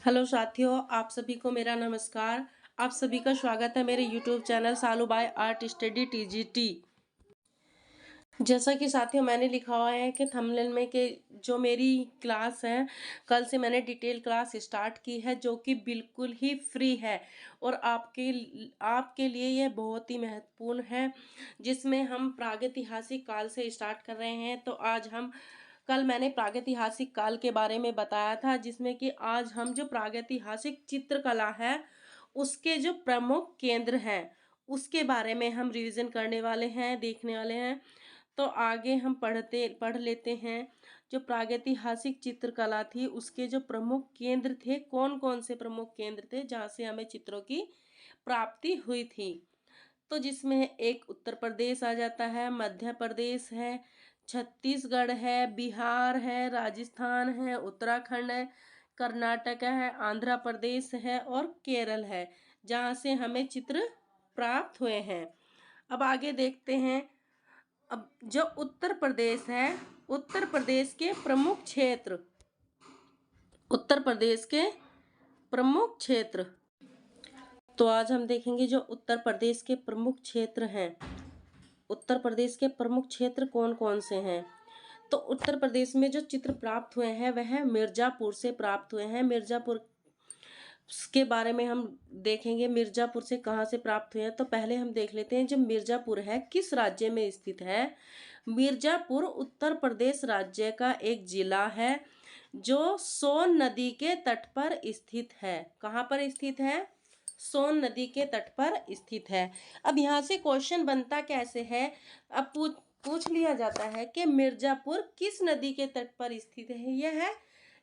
Hello साथियों, आप सभी को मेरा नमस्कार। आप सभी का स्वागत है मेरे YouTube channel Salubai art study TGT. जैसा कि साथियों मैंने लिखा हुआ है कि थंबनेल में कि जो मेरी क्लास है, कल से मैंने डिटेल क्लास स्टार्ट की है जो कि बिल्कुल ही फ्री है और आपके लिए ये बहुत ही महत्वपूर्ण है, जिसमें हम प्रागैतिहासिक काल से स्टार्ट कर रहे हैं। तो आज हम कल मैंने प्रागैतिहासिक काल के बारे में बताया था, जिसमें कि आज हम जो प्रागैतिहासिक चित्रकला है उसके जो प्रमुख केंद्र हैं उसके बारे में हम रिवीजन करने वाले हैं, देखने वाले हैं। तो आगे हम पढ़ लेते हैं। जो प्रागैतिहासिक चित्रकला थी उसके जो प्रमुख केंद्र थे, कौन कौन से प्रमुख केंद्र थे जहाँ से हमें चित्रों की प्राप्ति हुई थी। तो जिसमें एक उत्तर प्रदेश आ जाता है, मध्य प्रदेश है, छत्तीसगढ़ है, बिहार है, राजस्थान है, उत्तराखंड है, कर्नाटक है, आंध्र प्रदेश है और केरल है, जहाँ से हमें चित्र प्राप्त हुए हैं। अब आगे देखते हैं। अब जो उत्तर प्रदेश है, उत्तर प्रदेश के प्रमुख क्षेत्र, उत्तर प्रदेश के प्रमुख क्षेत्र। तो आज हम देखेंगे जो उत्तर प्रदेश के प्रमुख क्षेत्र हैं। उत्तर प्रदेश के प्रमुख क्षेत्र कौन कौन से हैं। तो उत्तर प्रदेश में जो चित्र प्राप्त हुए हैं वह मिर्जापुर से प्राप्त हुए हैं। मिर्जापुर के बारे में हम देखेंगे, मिर्जापुर से कहाँ से प्राप्त हुए हैं। तो पहले हम देख लेते हैं जो मिर्जापुर है किस राज्य में स्थित है। मिर्जापुर उत्तर प्रदेश राज्य का एक जिला है जो सोन नदी के तट पर स्थित है। कहाँ पर स्थित है? सोन नदी के तट पर स्थित है। अब यहाँ से क्वेश्चन बनता कैसे है, अब पूछ लिया जाता है कि मिर्जापुर किस नदी के तट पर स्थित है यह है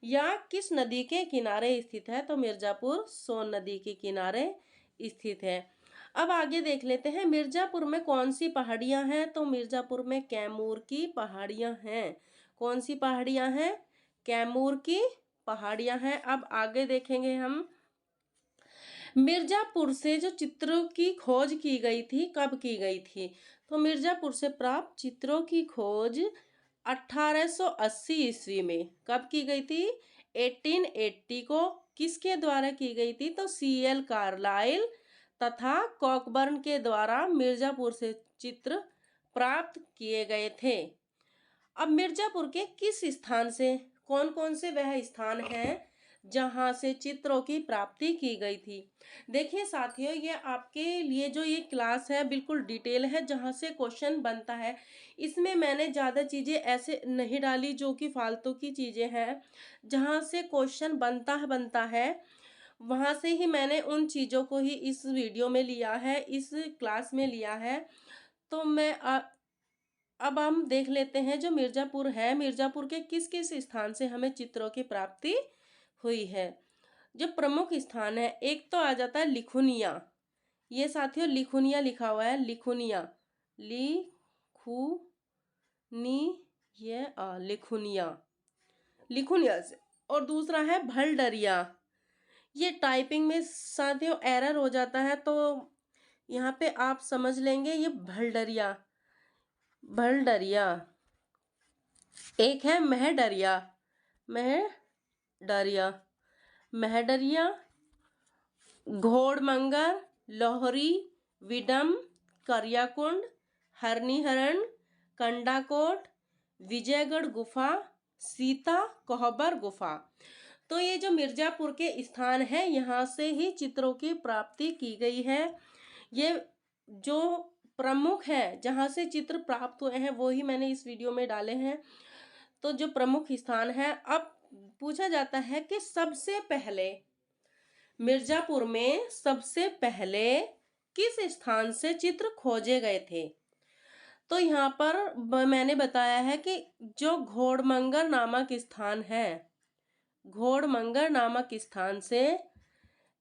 या किस नदी के किनारे स्थित है। तो मिर्जापुर सोन नदी के किनारे स्थित है। अब आगे देख लेते हैं मिर्जापुर में कौन सी पहाड़ियां हैं। तो मिर्जापुर में कैमूर की पहाड़ियां हैं। कौन सी पहाड़ियां हैं? कैमूर की पहाड़ियां हैं। अब आगे देखेंगे हम मिर्जापुर से जो चित्रों की खोज की गई थी, कब की गई थी। तो मिर्जापुर से प्राप्त चित्रों की खोज 1880 ईस्वी में कब की गई थी? 1880 को। किसके द्वारा की गई थी? तो सीएल कार्लाइल तथा कॉकबर्न के द्वारा मिर्जापुर से चित्र प्राप्त किए गए थे। अब मिर्जापुर के किस स्थान से, कौन कौन से वह स्थान हैं जहां से चित्रों की प्राप्ति की गई थी। देखिए साथियों, ये आपके लिए जो ये क्लास है बिल्कुल डिटेल है, जहां से क्वेश्चन बनता है। इसमें मैंने ज़्यादा चीज़ें ऐसे नहीं डाली जो कि फालतू की चीज़ें हैं। जहां से क्वेश्चन बनता है वहां से ही मैंने उन चीज़ों को ही इस वीडियो में लिया है, इस क्लास में लिया है। तो मैं अब हम देख लेते हैं जो मिर्जापुर है, मिर्जापुर के किस किस स्थान से हमें चित्रों की प्राप्ति हुई है। जो प्रमुख स्थान है, एक तो आ जाता है लिखुनिया। ये साथियों लिखुनिया लिखा हुआ है, लिखुनिया, लिखुनी, ये लिखुनिया, लिखुनिया से। और दूसरा है भलडरिया। ये टाइपिंग में साथियों एरर हो जाता है, तो यहाँ पे आप समझ लेंगे ये भलडरिया, भलडरिया। एक है महडरिया, महडरिया, महडरिया, घोड़मंगर, लोहरी, विडम, करियाकुंड, हरनीहरण, कंडाकोट, विजयगढ़ गुफा, सीता कोहबर गुफा। तो ये जो मिर्जापुर के स्थान है यहाँ से ही चित्रों की प्राप्ति की गई है। ये जो प्रमुख है जहाँ से चित्र प्राप्त हुए हैं वो ही मैंने इस वीडियो में डाले हैं। तो जो प्रमुख स्थान है, अब पूछा जाता है कि सबसे पहले मिर्जापुर में सबसे पहले किस स्थान से चित्र खोजे गए थे। तो यहाँ पर मैंने बताया है कि जो घोड़मंगर नामक स्थान है, घोड़मंगर नामक स्थान से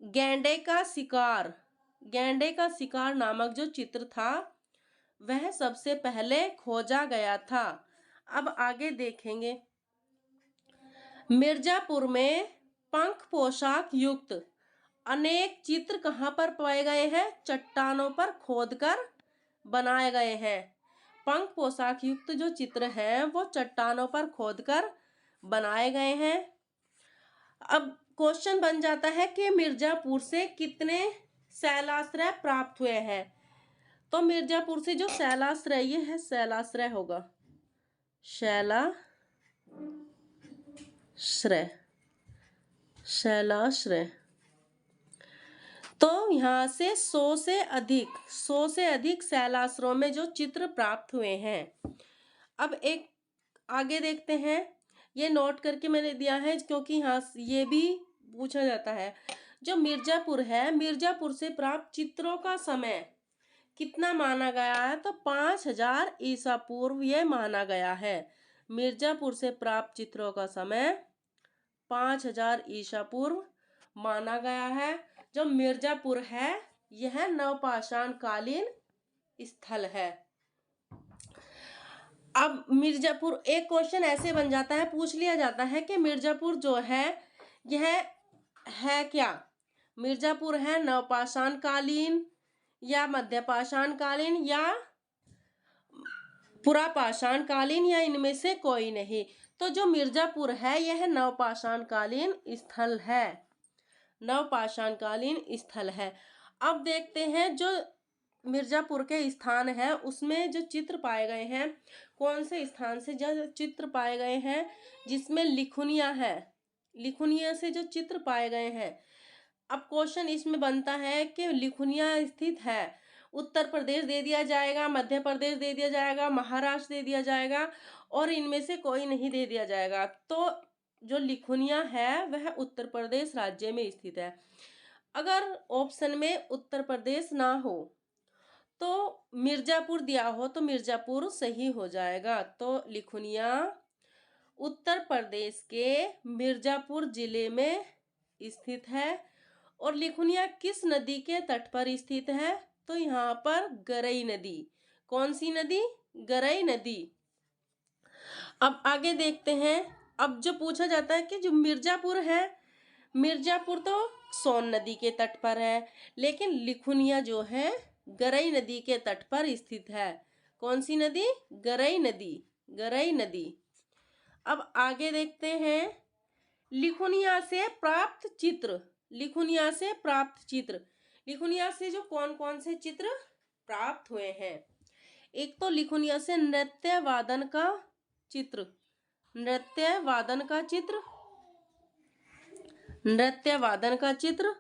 गैंडे का शिकार, गैंडे का शिकार नामक जो चित्र था वह सबसे पहले खोजा गया था। अब आगे देखेंगे मिर्जापुर में पंख पोशाक युक्त अनेक चित्र कहाँ पर पाए गए हैं? चट्टानों पर खोदकर बनाए गए हैं। पंख पोशाक युक्त जो चित्र हैं वो चट्टानों पर खोदकर बनाए गए हैं। अब क्वेश्चन बन जाता है कि मिर्जापुर से कितने शैलाश्रय प्राप्त हुए हैं। तो मिर्जापुर से जो शैलाश्रय ये है, शैलाश्रय होगा, शैलाश्रय, शैलाश्रय। तो यहाँ से 100 से अधिक शैलाश्रयों में जो चित्र प्राप्त हुए हैं। अब एक आगे देखते हैं, ये नोट करके मैंने दिया है क्योंकि यहाँ ये भी पूछा जाता है। जो मिर्जापुर है, मिर्जापुर से प्राप्त चित्रों का समय कितना माना गया है, तो 5000 ईसा पूर्व ये माना गया है। मिर्जापुर से प्राप्त चित्रों का समय 5000 ईसा पूर्व माना गया है। जो मिर्जापुर है यह नवपाषाण कालीन स्थल है। अब मिर्जापुर, एक क्वेश्चन ऐसे बन जाता है, पूछ लिया जाता है कि मिर्जापुर जो है यह है क्या, मिर्जापुर है नवपाषाण कालीन या मध्यपाषाण कालीन या पुरापाषाण कालीन या इनमें से कोई नहीं। तो जो मिर्जापुर है यह नवपाषाण कालीन स्थल है, नवपाषाण कालीन स्थल है। अब देखते हैं जो मिर्जापुर के स्थान है उसमें जो चित्र पाए गए हैं, कौन से स्थान से जो चित्र पाए गए हैं जिसमें लिखुनिया है, लिखुनिया से जो चित्र पाए गए हैं। अब क्वेश्चन इसमें बनता है कि लिखुनिया स्थित है, उत्तर प्रदेश दे दिया जाएगा, मध्य प्रदेश दे दिया जाएगा, महाराष्ट्र दे दिया जाएगा और इनमें से कोई नहीं दे दिया जाएगा। तो जो लिखुनिया है वह उत्तर प्रदेश राज्य में स्थित है। अगर ऑप्शन में उत्तर प्रदेश ना हो तो मिर्जापुर दिया हो तो मिर्जापुर सही हो जाएगा। तो लिखुनिया उत्तर प्रदेश के मिर्जापुर जिले में स्थित है। और लिखुनिया किस नदी के तट पर स्थित है, तो यहाँ पर गरई नदी। कौन सी नदी? गरई नदी। अब आगे देखते हैं। अब जो पूछा जाता है कि जो मिर्जापुर है, मिर्जापुर तो सोन नदी के तट पर है, लेकिन लिखुनिया जो है गरई नदी के तट पर स्थित है। कौन सी नदी? गरई नदी, गरई नदी। अब आगे देखते हैं, लिखुनिया से प्राप्त चित्र, लिखुनिया से प्राप्त चित्र, लिखुनिया से जो कौन कौन से चित्र प्राप्त हुए हैं। एक तो लिखुनिया से नृत्य वादन का चित्र, नृत्य वादन का चित्र, नृत्य वादन का चित्र।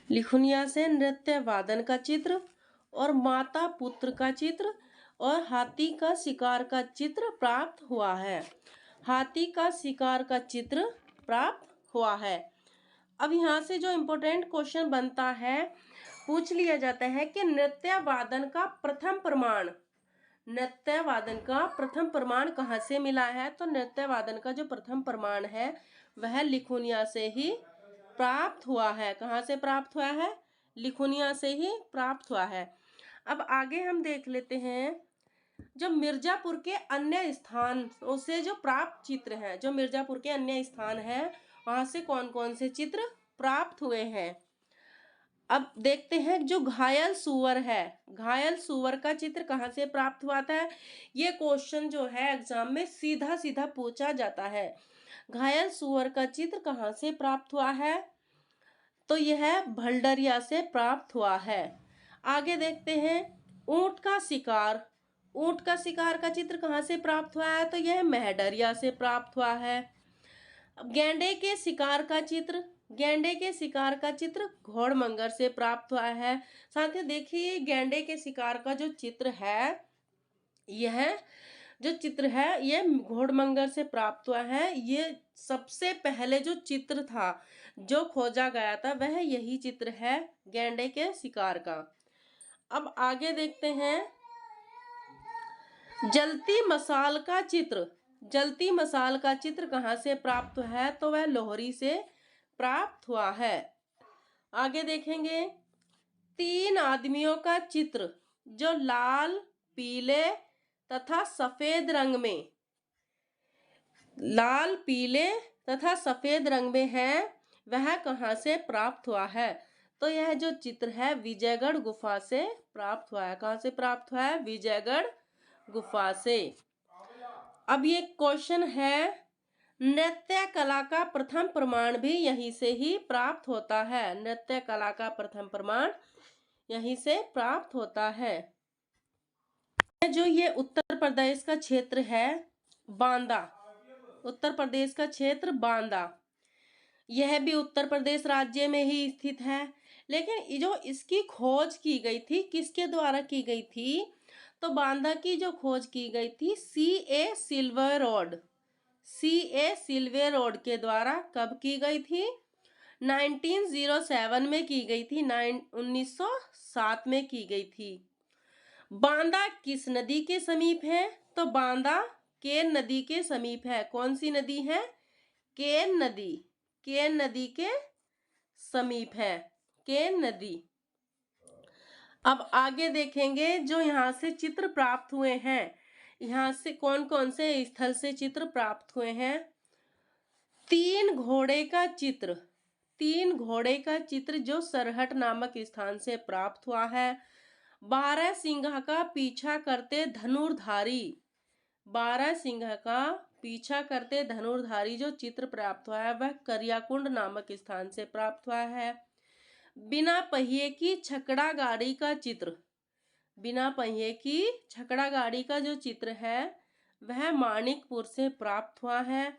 लिखुनिया से नृत्य वादन का चित्र और माता पुत्र का चित्र और हाथी का शिकार का चित्र प्राप्त हुआ है। हाथी का शिकार का चित्र प्राप्त हुआ है। अब यहाँ से जो इम्पोर्टेंट क्वेश्चन बनता है, पूछ लिया जाता है कि नृत्य वादन का प्रथम प्रमाण, नृत्य वादन का प्रथम प्रमाण कहाँ से मिला है। तो नृत्य वादन का जो प्रथम प्रमाण है वह लिखुनिया से ही प्राप्त हुआ है। कहाँ से प्राप्त हुआ है? लिखुनिया से ही प्राप्त हुआ है। अब आगे हम देख लेते हैं, जो मिर्जापुर के अन्य स्थान से जो प्राप्त चित्र हैं, जो मिर्जापुर के अन्य स्थान हैं वहां से कौन कौन से चित्र प्राप्त हुए हैं। अब देखते हैं, जो घायल सूअर है, घायल सूअर का चित्र कहाँ से प्राप्त हुआ था। ये क्वेश्चन जो है एग्जाम में सीधा सीधा पूछा जाता है। घायल सूअर का चित्र कहाँ से प्राप्त हुआ है, तो यह भलडरिया से प्राप्त हुआ है। आगे देखते हैं, ऊंट का शिकार, ऊंट का शिकार का चित्र कहाँ से प्राप्त हुआ है, तो यह मेहडरिया से प्राप्त हुआ है। अब गैंडे के शिकार का चित्र, गैंडे के शिकार का चित्र घोड़मंगर से प्राप्त हुआ है। साथ ही देखिए, गैंडे के शिकार का जो चित्र है, यह जो चित्र है ये घोड़मंगर से प्राप्त हुआ है। ये सबसे पहले जो चित्र था जो खोजा गया था वह यही चित्र है गैंडे के शिकार का। अब आगे देखते हैं, जलती मसाल का चित्र, जलती मसाल का चित्र कहाँ से प्राप्त है, तो वह लोहरी से प्राप्त हुआ है। आगे देखेंगे, 3 आदमियों का चित्र जो लाल, पीले तथा सफेद रंग में, लाल, पीले तथा सफेद रंग में है, वह कहाँ से प्राप्त हुआ है, तो यह जो चित्र है विजयगढ़ गुफा से प्राप्त हुआ है। कहाँ से प्राप्त हुआ है? विजयगढ़ गुफा से। अब ये क्वेश्चन है, नृत्य कला का प्रथम प्रमाण भी यहीं से ही प्राप्त होता है। नृत्य कला का प्रथम प्रमाण यहीं से प्राप्त होता है। जो ये उत्तर प्रदेश का क्षेत्र है बांदा, उत्तर प्रदेश का क्षेत्र बांदा, यह भी उत्तर प्रदेश राज्य में ही स्थित है। लेकिन जो इसकी खोज की गई थी किसके द्वारा की गई थी, तो बांदा की जो खोज की गई थी C.A. Silverwood, C.A. सिल्वरवुड के द्वारा कब की गई थी, 1907 में की गई थी, 1907 में की गई थी। बांदा किस नदी के समीप है, तो बांदा केन नदी के समीप है। कौन सी नदी है, केन नदी, केन नदी के समीप है, केन नदी। अब आगे देखेंगे जो यहाँ से चित्र प्राप्त हुए हैं, यहाँ से कौन कौन से स्थल से चित्र प्राप्त हुए हैं। तीन घोड़े का चित्र, तीन घोड़े का चित्र जो सरहट नामक स्थान से प्राप्त हुआ है। 12 सिंह का पीछा करते धनुर्धारी, 12 सिंह का पीछा करते धनुर्धारी जो चित्र प्राप्त हुआ है वह करियाकुंड नामक स्थान से प्राप्त हुआ है। बिना पहिए की छकड़ा गाड़ी का चित्र, बिना पहिए की छकड़ा गाड़ी का जो चित्र है वह माणिकपुर से प्राप्त हुआ है।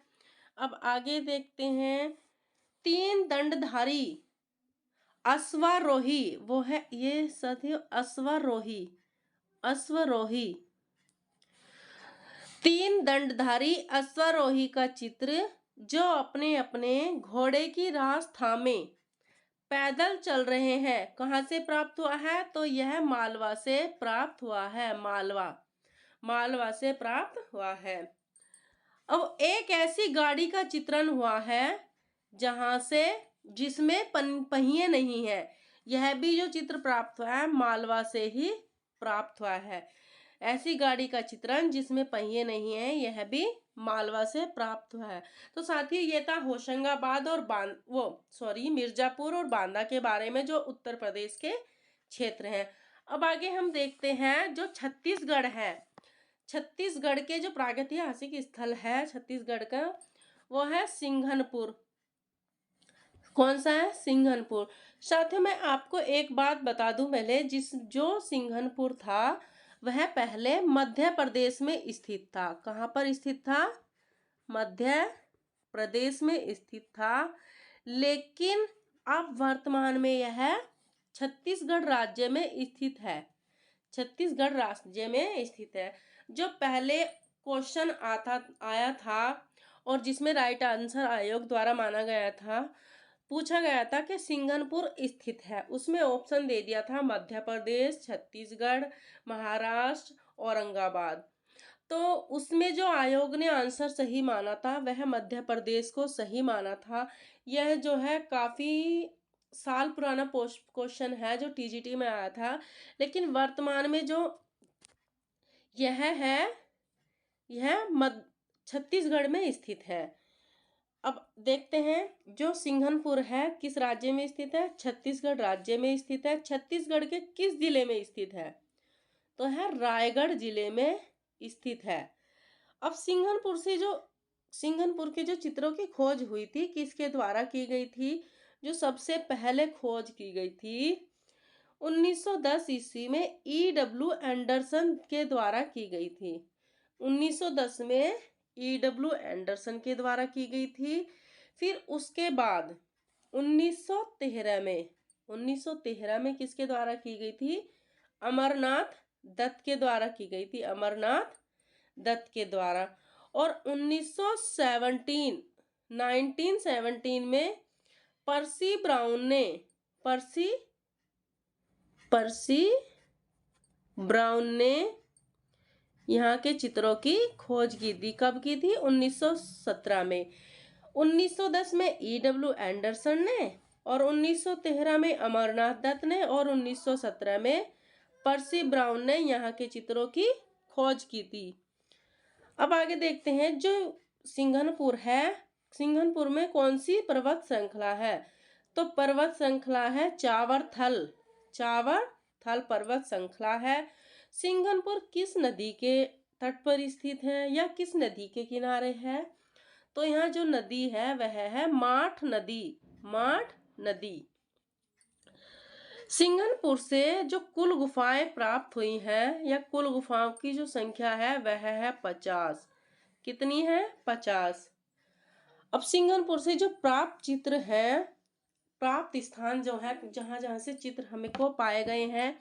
अब आगे देखते हैं, तीन दंडधारी अश्वारोही, वो है ये साथियों अश्वारोही, अश्वारोही, तीन दंडधारी अश्वारोही का चित्र जो अपने अपने घोड़े की रास थामे पैदल चल रहे हैं, कहाँ से प्राप्त हुआ है, तो यह मालवा से प्राप्त हुआ है, मालवा, मालवा से प्राप्त हुआ है। अब एक ऐसी गाड़ी का चित्रण हुआ है जहां से जिसमें पहिए नहीं है, यह भी जो चित्र प्राप्त हुआ है मालवा से ही प्राप्त हुआ है। ऐसी गाड़ी का चित्रण जिसमें पहिए नहीं है यह भी मालवा से प्राप्त हुआ है। तो साथियों ये था होशंगाबाद और मिर्जापुर और बांदा के बारे में जो उत्तर प्रदेश के क्षेत्र हैं। अब आगे हम देखते हैं जो छत्तीसगढ़ है, छत्तीसगढ़ के जो प्रागैतिहासिक स्थल है छत्तीसगढ़ का वो है सिंघनपुर। कौन सा है, सिंघनपुर। साथियों मैं आपको एक बात बता दूं पहले, जो सिंघनपुर था वह पहले मध्य प्रदेश में स्थित था। कहाँ पर स्थित था, मध्य प्रदेश में स्थित था, लेकिन अब वर्तमान में यह छत्तीसगढ़ राज्य में स्थित है, छत्तीसगढ़ राज्य में स्थित है। जो पहले क्वेश्चन आया था और जिसमें राइट आंसर आयोग द्वारा माना गया था, पूछा गया था कि सिंघनपुर स्थित है, उसमें ऑप्शन दे दिया था मध्य प्रदेश, छत्तीसगढ़, महाराष्ट्र, औरंगाबाद। तो उसमें जो आयोग ने आंसर सही माना था वह मध्य प्रदेश को सही माना था। यह जो है काफी साल पुराना क्वेश्चन है जो टीजीटी में आया था, लेकिन वर्तमान में जो यह है यह छत्तीसगढ़ में स्थित है। अब देखते हैं जो सिंघनपुर है किस राज्य में स्थित है, छत्तीसगढ़ राज्य में स्थित है। छत्तीसगढ़ के किस जिले में स्थित है, तो है रायगढ़ जिले में स्थित है। अब सिंघनपुर के जो चित्रों की खोज हुई थी किसके द्वारा की गई थी, जो सबसे पहले खोज की गई थी 1910 ईस्वी में E.W. एंडरसन के द्वारा की गई थी। 1910 में E.W. एंडरसन के द्वारा की गई थी। फिर उसके बाद 1913 में किसके द्वारा की गई थी, अमरनाथ दत्त के द्वारा की गई थी, अमरनाथ दत्त के द्वारा। और 1917 में पर्सी ब्राउन ने यहाँ के चित्रों की खोज की थी। कब की थी, 1917 में। 1910 में E.W. एंडरसन ने और 1913 में अमरनाथ दत्त ने और 1917 में पर्सी ब्राउन ने यहाँ के चित्रों की खोज की थी। अब आगे देखते हैं जो सिंघनपुर है, सिंघनपुर में कौन सी पर्वत श्रृंखला है, तो पर्वत श्रृंखला है चावर थल पर्वत श्रृंखला है। सिंघनपुर किस नदी के तट पर स्थित है या किस नदी के किनारे है? तो यहाँ जो नदी है वह है माठ नदी। माठ नदी। सिंघनपुर से जो कुल गुफाएं प्राप्त हुई हैं या कुल गुफाओं की जो संख्या है वह है 50। कितनी है? 50। अब सिंघनपुर से जो प्राप्त चित्र हैं, प्राप्त स्थान जो है जहां जहां से चित्र हमें को पाए गए हैं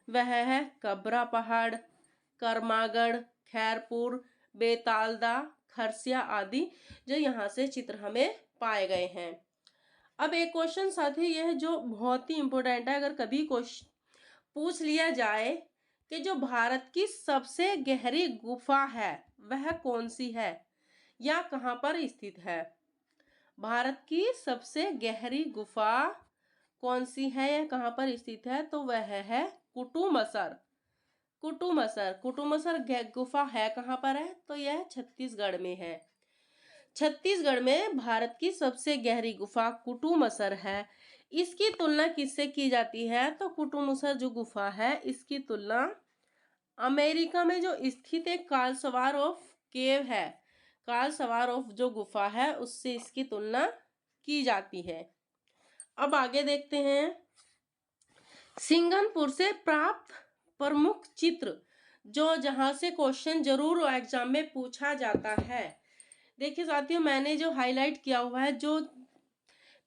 वह है कबरा पहाड़, करमागढ़, खैरपुर, बेतालदा, खरसिया आदि जो यहाँ से चित्र हमें पाए गए हैं। अब एक क्वेश्चन साथी यह जो बहुत ही इंपॉर्टेंट है, अगर कभी क्वेश्चन पूछ लिया जाए कि जो भारत की सबसे गहरी गुफा है वह कौन सी है या कहाँ पर स्थित है? भारत की सबसे गहरी गुफा कौन सी है या कहाँ पर स्थित है? तो वह है कुटुमसर। कुटुमसर। कुटुमसर गुफा है कहाँ पर है? तो यह छत्तीसगढ़ में है। छत्तीसगढ़ में भारत की सबसे गहरी गुफा कुटुमसर है। इसकी तुलना किससे की जाती है? तो कुटुमसर जो गुफा है इसकी तुलना अमेरिका में जो स्थित एक कार्लसवार ऑफ केव है, कार्लसवार ऑफ जो गुफा है उससे इसकी तुलना की जाती है। अब आगे देखते हैं सिंघनपुर से प्राप्त प्रमुख चित्र जो जहां से क्वेश्चन जरूर एग्जाम में पूछा जाता है। देखिए साथियों, मैंने जो हाईलाइट किया हुआ है, जो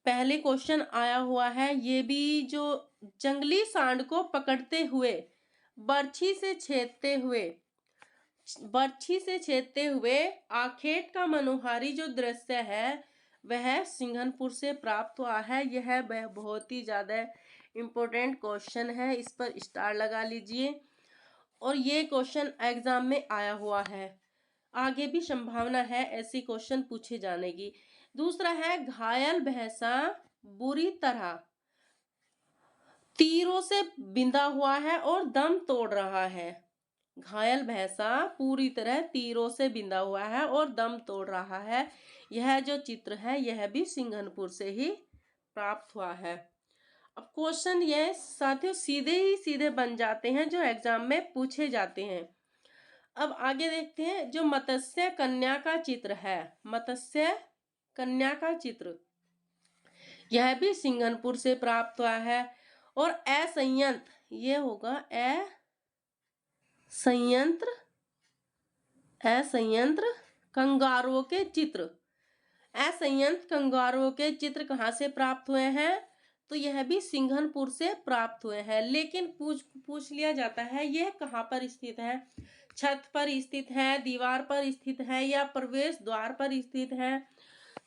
पहले क्वेश्चन आया हुआ है, ये भी जो जंगली सांड को पकड़ते हुए बर्छी से छेदते हुए आखेट का मनोहारी जो दृश्य है वह सिंघनपुर से प्राप्त हुआ है। यह बहुत ही ज्यादा इम्पोर्टेंट क्वेश्चन है, इस पर स्टार लगा लीजिए। और ये क्वेश्चन एग्जाम में आया हुआ है, आगे भी संभावना है ऐसी क्वेश्चन पूछे जाने की। दूसरा है घायल भैंसा बुरी तरह तीरों से बिंधा हुआ है और दम तोड़ रहा है। घायल भैंसा पूरी तरह तीरों से बिंधा हुआ है और दम तोड़ रहा है। यह जो चित्र है यह भी सिंघनपुर से ही प्राप्त हुआ है। अब क्वेश्चन ये साथियों सीधे बन जाते हैं जो एग्जाम में पूछे जाते हैं। अब आगे देखते हैं जो मत्स्य कन्या का चित्र है, मत्स्य कन्या का चित्र यह भी सिंघनपुर से प्राप्त हुआ है। और असंयंत्र, ये होगा असंयंत्र कंगारुओं के चित्र। असंयंत्र कंगारुओं के चित्र कहाँ से प्राप्त हुए हैं? तो यह भी सिंघनपुर से प्राप्त हुए हैं। लेकिन पूछ लिया जाता है यह कहाँ पर स्थित है? छत पर स्थित है, दीवार पर स्थित है या प्रवेश द्वार पर स्थित है?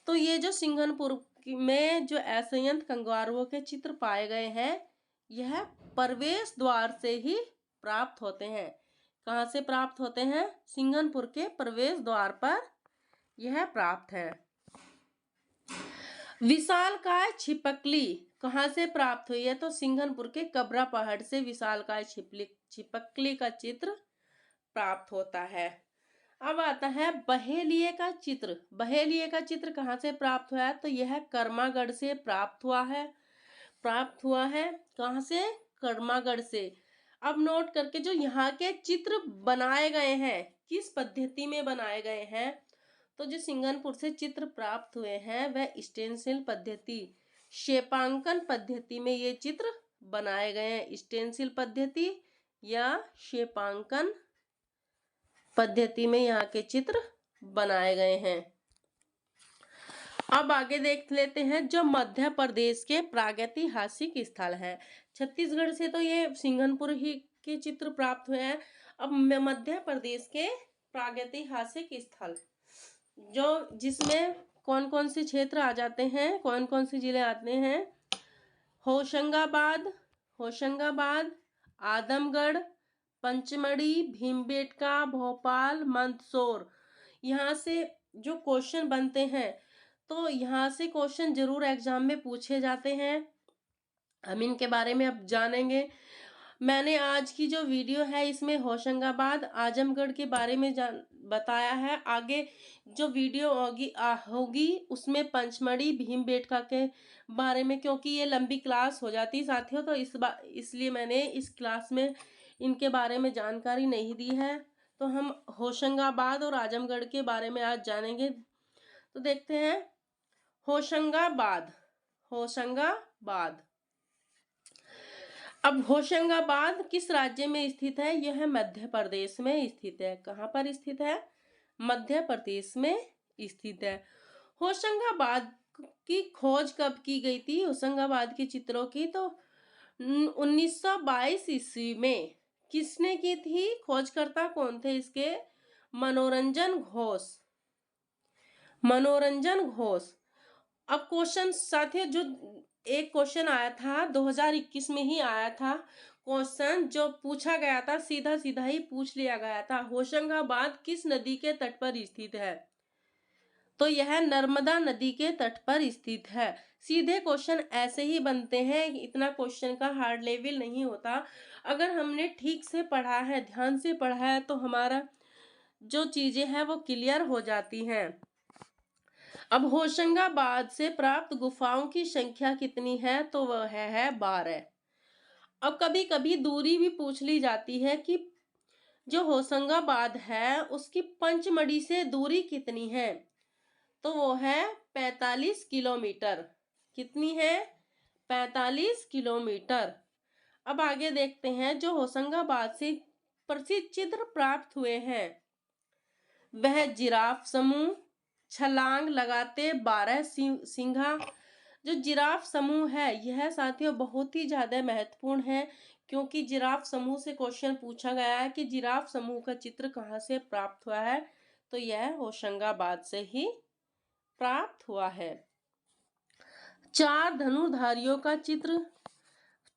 तो ये जो सिंघनपुर में जो असंयंत्र कंगारुओं के चित्र पाए गए हैं यह प्रवेश द्वार से ही प्राप्त होते हैं। कहाँ से प्राप्त होते हैं? सिंघनपुर के प्रवेश द्वार पर यह प्राप्त है। विशालकाय छिपकली कहाँ से प्राप्त हुई है? तो सिंघनपुर के कबरा पहाड़ से विशालकाय छिपकली का चित्र प्राप्त होता है। अब आता है बहेलिये का चित्र। बहेलिये का चित्र कहाँ से प्राप्त हुआ है? तो यह कर्मागढ़ से प्राप्त हुआ है। कहाँ से? कर्मागढ़ से। अब नोट करके जो यहाँ के चित्र बनाए गए हैं किस पद्धति में बनाए गए हैं? तो जो सिंघनपुर से चित्र प्राप्त हुए हैं वह स्टेंसिल पद्धति, शेपांकन पद्धति में ये चित्र बनाए गए हैं। स्टेंसिल पद्धति या शेपांकन पद्धति में यहाँ के चित्र बनाए गए हैं। अब आगे देख लेते हैं जो मध्य प्रदेश के प्रागैतिहासिक स्थल है। छत्तीसगढ़ से तो ये सिंघनपुर ही के चित्र प्राप्त हुए हैं। अब मध्य प्रदेश के प्रागैतिहासिक स्थल जो जिसमें कौन कौन से क्षेत्र आ जाते हैं, कौन कौन से जिले आते हैं? होशंगाबाद, आदमगढ़, पंचमढ़ी, भीमबेटका, भोपाल, मंदसौर। यहाँ से जो क्वेश्चन बनते हैं तो यहाँ से क्वेश्चन जरूर एग्जाम में पूछे जाते हैं। हम इनके बारे में अब जानेंगे। मैंने आज की जो वीडियो है इसमें होशंगाबाद, आजमगढ़ के बारे में बताया है। आगे जो वीडियो होगी उसमें पंचमढ़ी, भीमबेटका के बारे में, क्योंकि ये लंबी क्लास हो जाती है साथियों, तो इसलिए मैंने इस क्लास में इनके बारे में जानकारी नहीं दी है। तो हम होशंगाबाद और आजमगढ़ के बारे में आज जानेंगे। तो देखते हैं होशंगाबाद। होशंगाबाद अब होशंगाबाद किस राज्य में स्थित है? यह मध्य प्रदेश में स्थित है। कहाँ पर स्थित है? मध्य प्रदेश में स्थित है। होशंगाबाद की खोज कब की गई थी? होशंगाबाद के चित्रों की तो 1922 ईस्वी में। किसने की थी? खोजकर्ता कौन थे इसके? मनोरंजन घोष। मनोरंजन घोष। अब क्वेश्चन साथियों, जो एक क्वेश्चन आया था 2021 में ही आया था, क्वेश्चन जो पूछा गया था सीधा सीधा ही पूछ लिया गया था, होशंगाबाद किस नदी के तट पर स्थित है? तो यह नर्मदा नदी के तट पर स्थित है। सीधे क्वेश्चन ऐसे ही बनते हैं, इतना क्वेश्चन का हार्ड लेवल नहीं होता। अगर हमने ठीक से पढ़ा है, ध्यान से पढ़ा है, तो हमारा जो चीजें हैं वो क्लियर हो जाती हैं। अब होशंगाबाद से प्राप्त गुफाओं की संख्या कितनी है? तो वह है 12। अब कभी कभी दूरी भी पूछ ली जाती है कि जो होशंगाबाद है उसकी पंचमढ़ी से दूरी कितनी है? तो वो है 45 किलोमीटर। कितनी है? 45 किलोमीटर। अब आगे देखते हैं जो होशंगाबाद से प्रसिद्ध चित्र प्राप्त हुए हैं। वह जिराफ समूह, छलांग लगाते 12 सिंघा। जो जिराफ समूह है यह साथियों बहुत ही ज्यादा महत्वपूर्ण है, क्योंकि जिराफ समूह से क्वेश्चन पूछा गया है कि जिराफ समूह का चित्र कहाँ से प्राप्त हुआ है? तो यह होशंगाबाद से ही प्राप्त हुआ है। 4 धनुर्धारियों का चित्र।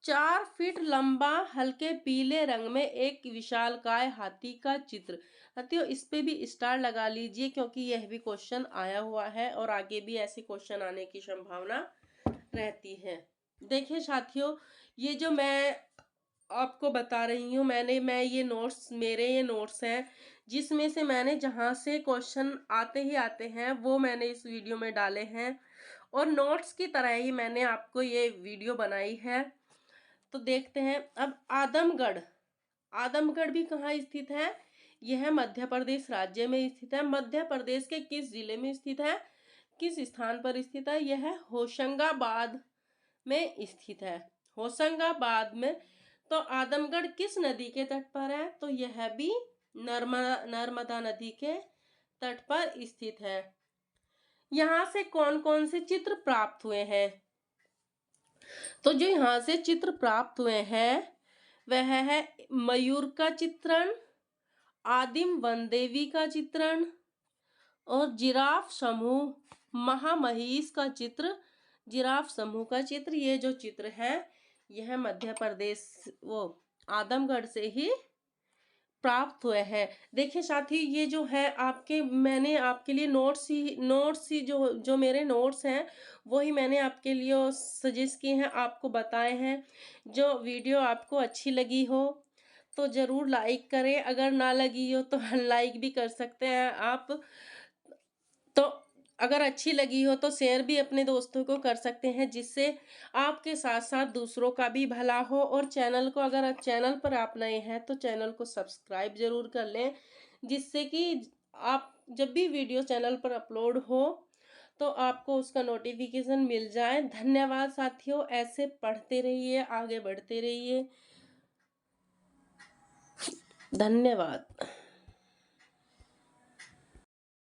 4 फीट लंबा हल्के पीले रंग में एक विशालकाय हाथी का चित्र। साथियों इस पे भी स्टार लगा लीजिए, क्योंकि यह भी क्वेश्चन आया हुआ है और आगे भी ऐसे क्वेश्चन आने की संभावना रहती है। देखिए साथियों, ये जो मैं आपको बता रही हूँ, मैं ये नोट्स हैं, जिसमें से मैंने जहां से क्वेश्चन आते ही आते हैं वो मैंने इस वीडियो में डाले हैं, और नोट्स की तरह ही मैंने आपको ये वीडियो बनाई है। तो देखते हैं अब आदमगढ़। आदमगढ़ भी कहाँ स्थित है? यह मध्य प्रदेश राज्य में स्थित है। मध्य प्रदेश के किस जिले में स्थित है? किस स्थान पर स्थित है? यह होशंगाबाद में स्थित है। होशंगाबाद में। तो आदमगढ़ किस नदी के तट पर है? तो यह भी नर्मदा नदी के तट पर स्थित है। यहाँ से कौन कौन से चित्र प्राप्त हुए हैं? तो जो यहाँ से चित्र प्राप्त हुए हैं वह है मयूर का चित्रण, आदिम वनदेवी का चित्रण, और जिराफ समूह, महामहिष का चित्र। जिराफ समूह का चित्र, ये जो चित्र है यह मध्य प्रदेश वो आदमगढ़ से ही प्राप्त हुए हैं। देखिए साथी, ये जो है मैंने आपके लिए नोट्स ही जो मेरे नोट्स हैं वही मैंने आपके लिए सजेस्ट किए हैं, आपको बताए हैं। जो वीडियो आपको अच्छी लगी हो तो जरूर लाइक करें, अगर ना लगी हो तो अनलाइक भी कर सकते हैं आप। तो अगर अच्छी लगी हो तो शेयर भी अपने दोस्तों को कर सकते हैं, जिससे आपके साथ साथ दूसरों का भी भला हो। और अगर चैनल पर आप नए हैं तो चैनल को सब्सक्राइब जरूर कर लें, जिससे कि आप जब भी वीडियो चैनल पर अपलोड हो तो आपको उसका नोटिफिकेशन मिल जाए। धन्यवाद साथियों, ऐसे पढ़ते रहिए, आगे बढ़ते रहिए। धन्यवाद।